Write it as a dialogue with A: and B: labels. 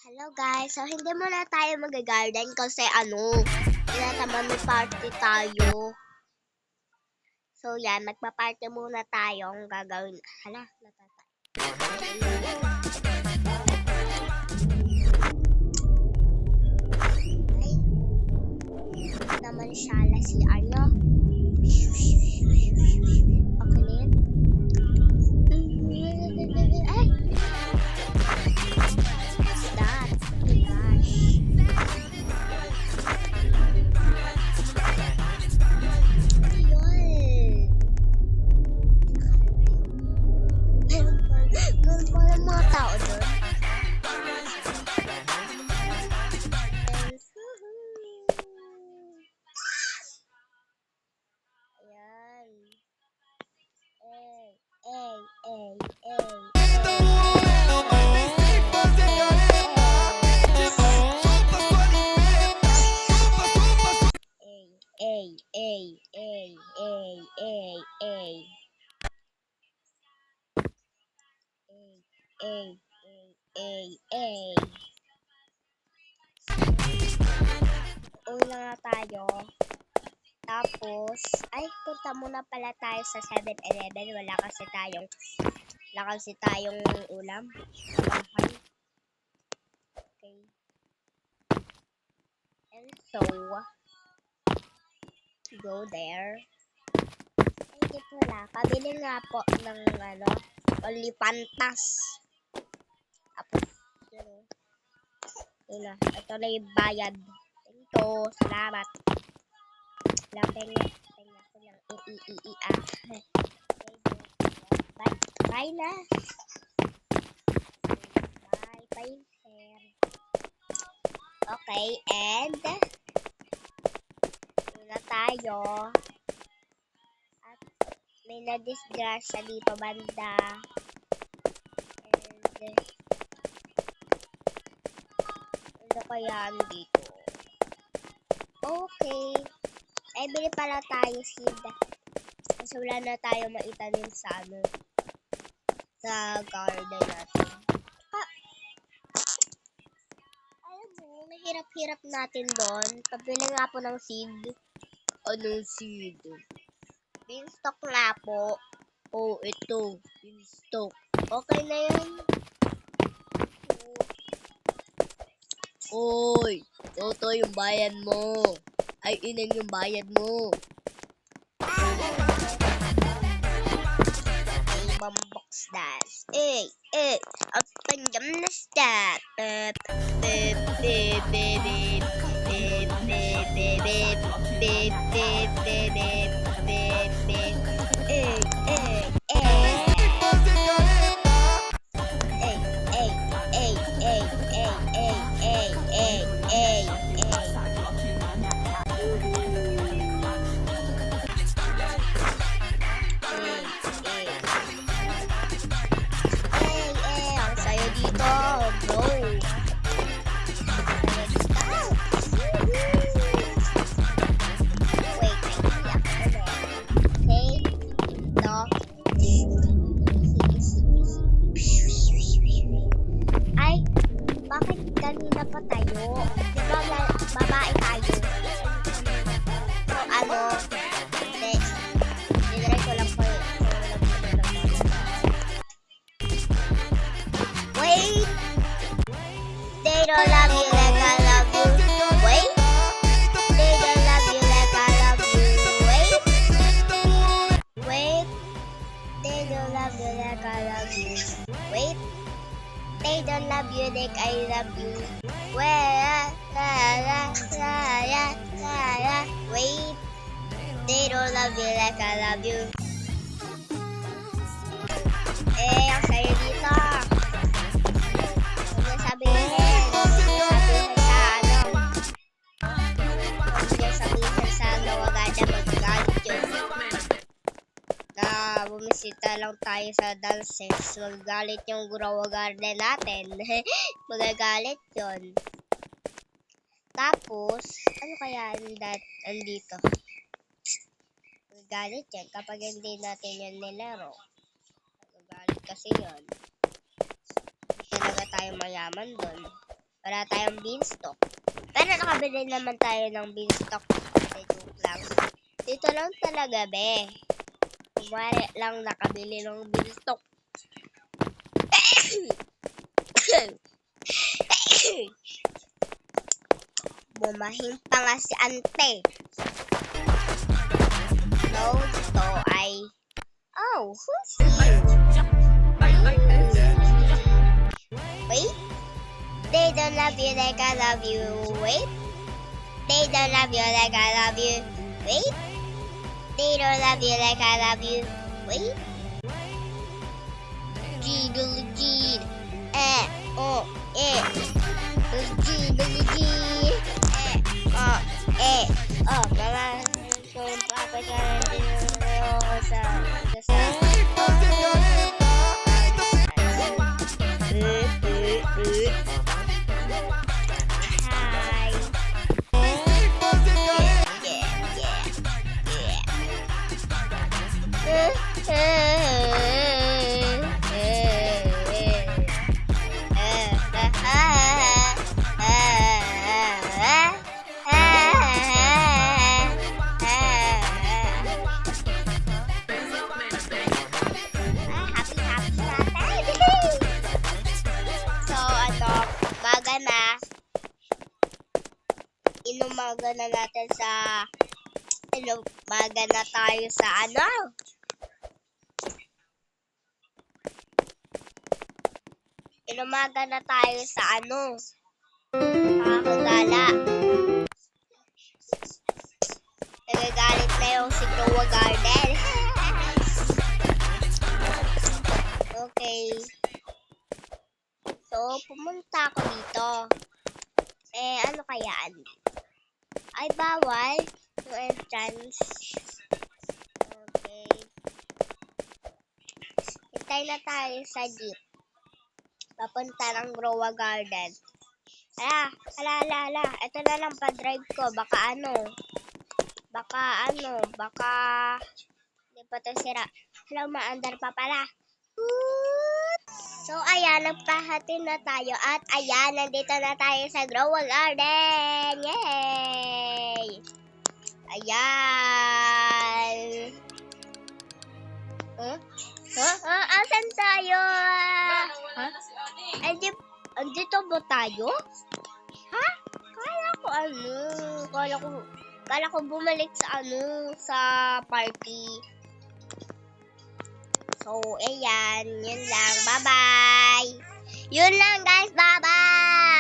A: Hello guys, so hindi muna tayo mag-garden kasi tinatamad may party tayo. So yan, magpa-party muna tayo ang gagawin. Hala, natatay. Ay, naman siya si Aryo. Okay na yan. Ay! What's that? Oh my gosh. Meron pala mga tao doon. Ayan. Uwi na nga tayo. Tapos, punta muna pala tayo sa 7-Eleven. Wala kasi tayong ulam. Okay. And so, go there. Ay, dito wala. Pabili nga po ng only Pantas. Tapos, yun na. Ito na yung bayad. Ito, salamat. Tenga ko lang. Bye na. Bye, sir. Okay, and na tayo. At may na-disgrasya dito banda. And ano kaya dito? Okay. Ay, bili pala tayo seed. Kasi wala na tayo maitanim sa garden natin. Alam mo, nahirap-hirap natin doon. Pabili nga po ng seed. Anong seed? Beanstalk na po. Oh, ito. Beanstalk. Okay na yan. Oy, toto yung bayad mo. Ay, inan yung bayad mo. Box dash. Ang panjam na stat. Ang sayo dito, bro. Ay, bakit kanina pa tayo? Di ba babae tayo? So, dinry ko lang po Wait! They don't love you like I love you. Wait! They don't love you like I love you. Wait! Wait! They don't love you like I love you. Wait! They don't love you like I love you. Wait! Wait! They don't love you like I love you. Ang sayo dito. Huwag niya sabihin sa wag ada magagalit yun. Na bumisita lang tayo sa dances. Magagalit yung Grow Garden natin. Magagalit yun. Tapos, ano kaya andito? Magagalit yan kapag hindi natin yan nilaro. Magagalit kasi yun. Hindi talaga tayo mayaman doon. Wala tayong beanstalk. Pero nakabili naman tayo ng beanstalk. Joke lang. Dito lang talaga, be. Kumari lang nakabili ng beanstalk. Bumahing pa nga si ante. So, dito ay... Oh, who's here? Wait. They don't love you like I love you. Wait. They don't love you like I love you. Wait. They don't love you like I love you. Wait. G, Billy G. Oh, G, Billy G. Mama. Kung papagalan din ako sa... Inumaga na natin sa inumaga na tayo sa ano? Inumaga na tayo sa ano? Nakakagala. Nagagalit na yung si Growa Garden. Okay. So, pumunta ako dito. Ano kayaan? Ay, bawal yung entrance. Okay. Hintay na tayo sa jeep. Papunta ng Growa Garden. Ala. Ito na lang pa-drive ko. Baka hindi pa ito sira. Hello, maandar pa pala. So, ayan, nagpahati na tayo. At ayan, nandito na tayo sa Growa Garden. Yay! Ayan. Asan tayo? Andito ba tayo? Ha? Kala ko bumalik sa sa party. So, ayan. Yun lang. Bye-bye. Yun lang, guys. Bye-bye.